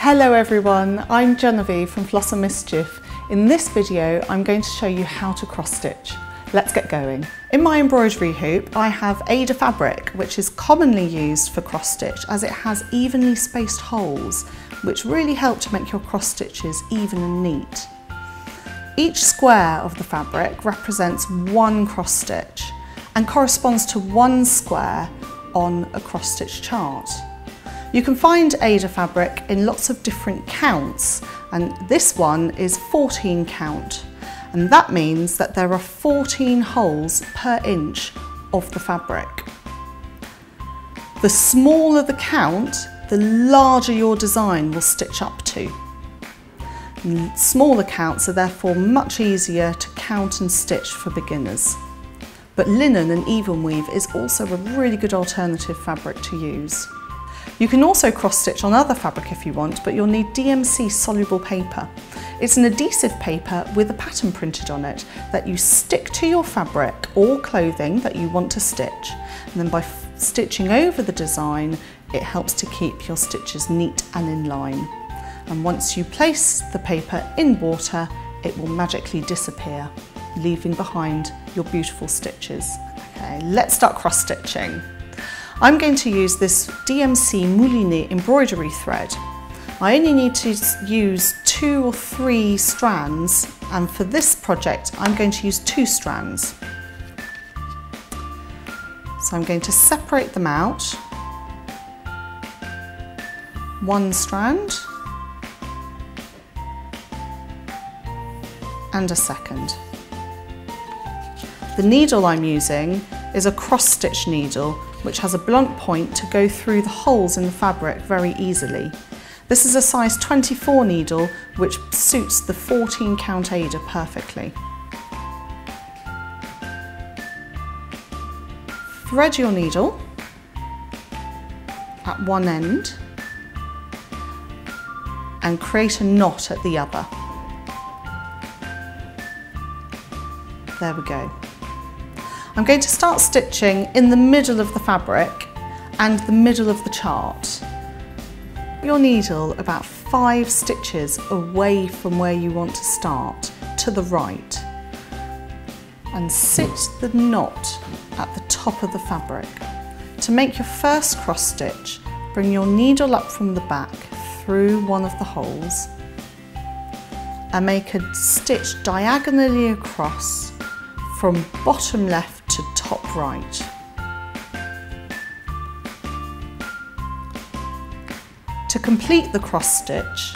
Hello everyone, I'm Genevieve from Floss and Mischief. In this video I'm going to show you how to cross stitch. Let's get going. In my embroidery hoop I have Aida fabric, which is commonly used for cross stitch as it has evenly spaced holes which really help to make your cross stitches even and neat. Each square of the fabric represents one cross stitch and corresponds to one square on a cross stitch chart. You can find Aida fabric in lots of different counts, and this one is 14 count, and that means that there are 14 holes per inch of the fabric. The smaller the count, the larger your design will stitch up to. And smaller counts are therefore much easier to count and stitch for beginners. But linen and even weave is also a really good alternative fabric to use. You can also cross stitch on other fabric if you want, but you'll need Dmc Soluble Paper. It's an adhesive paper with a pattern printed on it that you stick to your fabric or clothing that you want to stitch. And then by stitching over the design, it helps to keep your stitches neat and in line. And once you place the paper in water, it will magically disappear, leaving behind your beautiful stitches. Okay, let's start cross stitching. I'm going to use this Dmc Moulinet embroidery thread. I only need to use 2 or 3 strands, and for this project I'm going to use 2 strands. So I'm going to separate them out. 1 strand and a second. The needle I'm using is a cross stitch needle which has a blunt point to go through the holes in the fabric very easily. This is a size 24 needle which suits the 14 count Aida perfectly. Thread your needle at one end and create a knot at the other. There we go. I'm going to start stitching in the middle of the fabric and the middle of the chart. Your needle about 5 stitches away from where you want to start, to the right, and sit the knot at the top of the fabric. To make your first cross stitch, bring your needle up from the back through one of the holes and make a stitch diagonally across from bottom left to top right. To complete the cross stitch,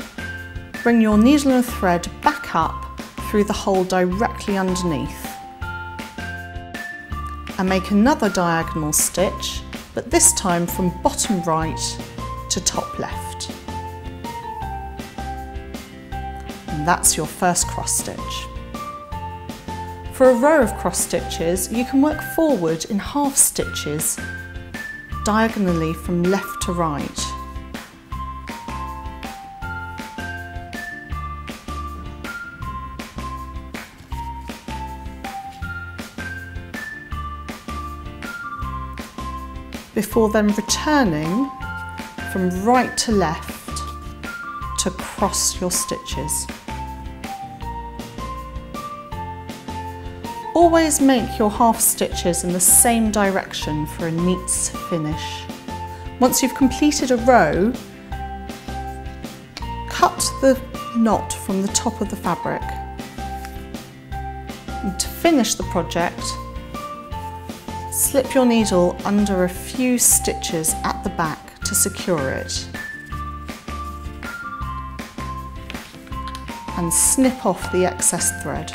bring your needle and thread back up through the hole directly underneath and make another diagonal stitch, but this time from bottom right to top left. And that's your first cross stitch. For a row of cross stitches, you can work forward in half stitches, diagonally from left to right. Before then returning from right to left to cross your stitches. Always make your half stitches in the same direction for a neat finish. Once you've completed a row, cut the knot from the top of the fabric. And to finish the project, slip your needle under a few stitches at the back to secure it. And snip off the excess thread.